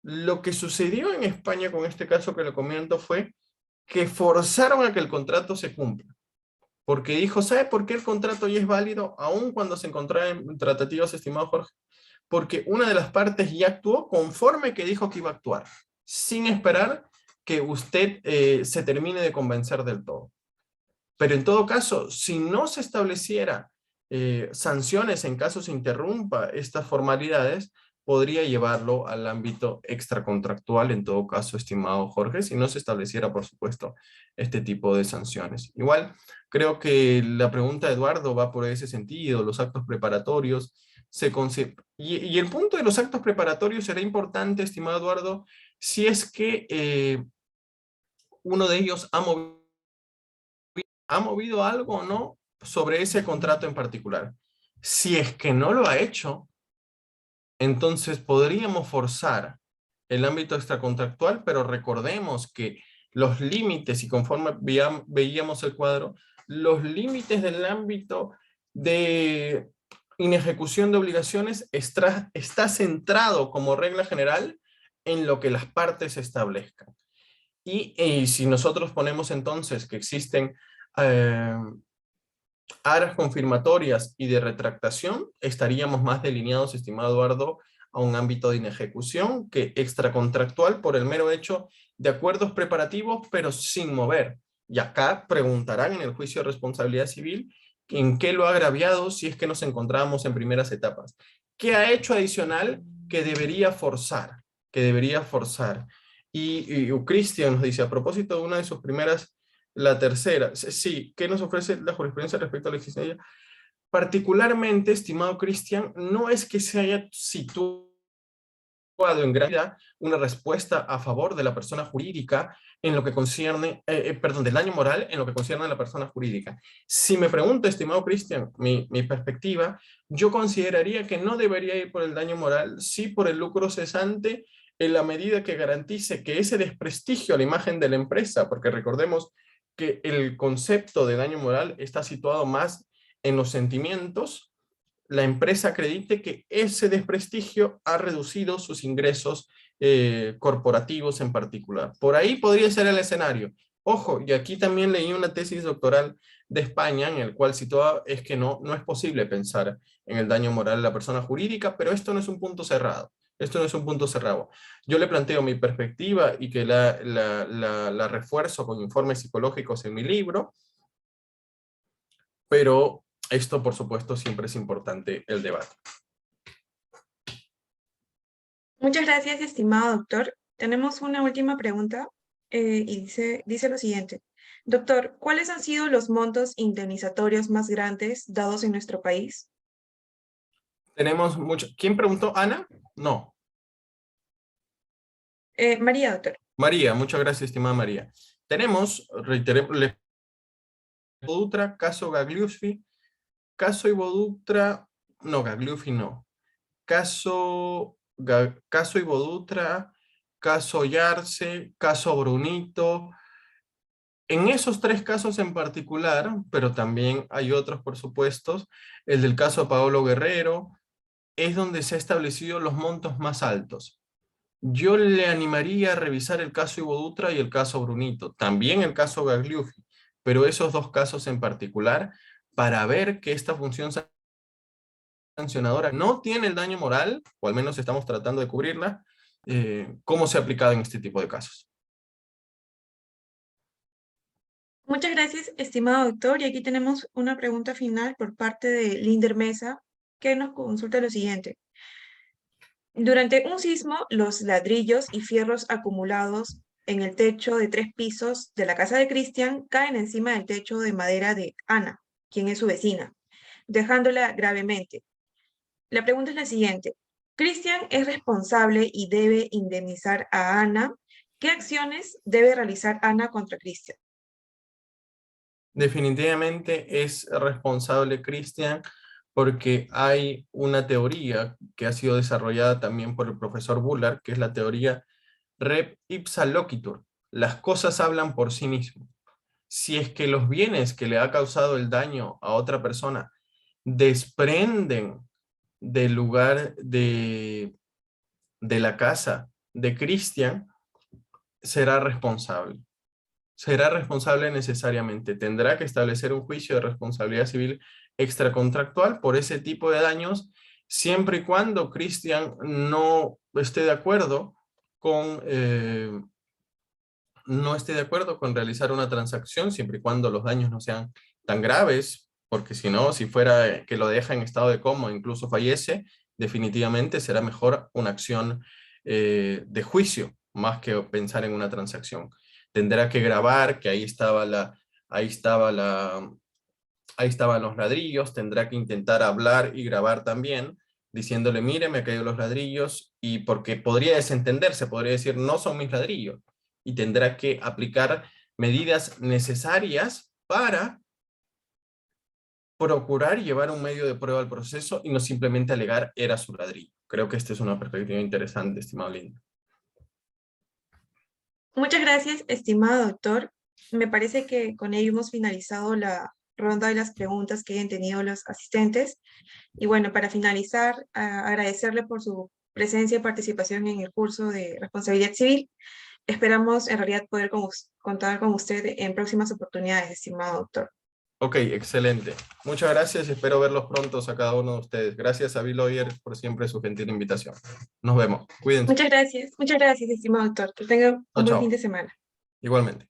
Lo que sucedió en España con este caso que le comento fue que forzaron a que el contrato se cumpla. Porque dijo, ¿sabe por qué el contrato ya es válido aun cuando se encontraba en tratativas, estimado Jorge? Porque una de las partes ya actuó conforme que dijo que iba a actuar, sin esperar que usted se termine de convencer del todo. Pero en todo caso, si no se estableciera sanciones en caso se interrumpa estas formalidades, podría llevarlo al ámbito extracontractual, en todo caso, estimado Jorge, si no se estableciera, por supuesto, este tipo de sanciones. Igual, creo que la pregunta de Eduardo va por ese sentido, los actos preparatorios, y el punto de los actos preparatorios será importante, estimado Eduardo, si es que uno de ellos ha movido algo o no sobre ese contrato en particular. Si es que no lo ha hecho, entonces podríamos forzar el ámbito extracontractual, pero recordemos que los límites, y conforme veíamos el cuadro, los límites del ámbito de inejecución de obligaciones está centrado como regla general en lo que las partes establezcan. Y si nosotros ponemos entonces que existen eh, aras confirmatorias y de retractación, estaríamos más delineados, estimado Eduardo, a un ámbito de inejecución que extracontractual por el mero hecho de acuerdos preparativos, pero sin mover. Y acá preguntarán en el juicio de responsabilidad civil en qué lo ha agraviado si es que nos encontrábamos en primeras etapas. ¿Qué ha hecho adicional que debería forzar? Que debería forzar. Y Cristian nos dice, a propósito de una de sus primeras, la tercera, sí, ¿qué nos ofrece la jurisprudencia respecto a la existencia? Particularmente, estimado Cristian, no es que se haya situado en gran medida una respuesta a favor de la persona jurídica en lo que concierne, perdón, del daño moral en lo que concierne a la persona jurídica. Si me pregunta, estimado Cristian, mi perspectiva, yo consideraría que no debería ir por el daño moral, sí por el lucro cesante, en la medida que garantice que ese desprestigio a la imagen de la empresa, porque recordemos que el concepto de daño moral está situado más en los sentimientos, la empresa acredite que ese desprestigio ha reducido sus ingresos corporativos en particular. Por ahí podría ser el escenario. Ojo, y aquí también leí una tesis doctoral de España en el cual situaba es que no es posible pensar en el daño moral de la persona jurídica, pero esto no es un punto cerrado. Esto no es un punto cerrado. Yo le planteo mi perspectiva y que la refuerzo con informes psicológicos en mi libro, pero esto, por supuesto, siempre es importante el debate. Muchas gracias, estimado doctor. Tenemos una última pregunta y dice lo siguiente. Doctor, ¿cuáles han sido los montos indemnizatorios más grandes dados en nuestro país? Tenemos mucho. ¿Quién preguntó? ¿Ana? No. María, doctor. María, muchas gracias, estimada María. Tenemos, reiteremos, Ibodutra, caso Gagliuffi, caso Ibodutra, no, Gagliuffi no. Caso Ibodutra, caso Yarse, caso Brunito. En esos tres casos en particular, pero también hay otros, por supuesto, el del caso de Paolo Guerrero, es donde se han establecido los montos más altos. Yo le animaría a revisar el caso Ibodutra y el caso Brunito, también el caso Gagliuffi, pero esos dos casos en particular, para ver que esta función sancionadora no tiene el daño moral, o al menos estamos tratando de cubrirla, cómo se ha aplicado en este tipo de casos. Muchas gracias, estimado doctor. Y aquí tenemos una pregunta final por parte de Linder Mesa, que nos consulta lo siguiente. Durante un sismo, los ladrillos y fierros acumulados en el techo de 3 pisos de la casa de Cristian caen encima del techo de madera de Ana, quien es su vecina, dejándola gravemente. La pregunta es la siguiente. Cristian es responsable y debe indemnizar a Ana. ¿Qué acciones debe realizar Ana contra Cristian? Definitivamente es responsable Cristian porque hay una teoría que ha sido desarrollada también por el profesor Bullard, que es la teoría Rep ipsa loquitur. Las cosas hablan por sí mismas. Si es que los bienes que le ha causado el daño a otra persona desprenden del lugar de la casa de Cristian, será responsable. Será responsable necesariamente. Tendrá que establecer un juicio de responsabilidad civil extracontractual por ese tipo de daños, siempre y cuando Cristian no esté de acuerdo con no esté de acuerdo con realizar una transacción, siempre y cuando los daños no sean tan graves, porque si no, si fuera que lo deja en estado de coma, incluso fallece, definitivamente será mejor una acción de juicio, más que pensar en una transacción. Tendrá que grabar, que ahí estaban los ladrillos, tendrá que intentar hablar y grabar también, diciéndole, mire, me han caído los ladrillos, y porque podría desentenderse, podría decir, no son mis ladrillos, y tendrá que aplicar medidas necesarias para procurar llevar un medio de prueba al proceso y no simplemente alegar era su ladrillo. Creo que esta es una perspectiva interesante, estimado Lindo. Muchas gracias, estimado doctor. Me parece que con ello hemos finalizado la ronda de las preguntas que hayan tenido los asistentes. Y bueno, para finalizar, agradecerle por su presencia y participación en el curso de responsabilidad civil. Esperamos en realidad poder contar con usted en próximas oportunidades, estimado doctor. Ok, excelente. Muchas gracias y espero verlos pronto a cada uno de ustedes. Gracias a Bill Oyer por siempre su gentil invitación. Nos vemos. Cuídense. Muchas gracias, estimado doctor. Que tenga Chao, un buen fin chao. de semana. Igualmente.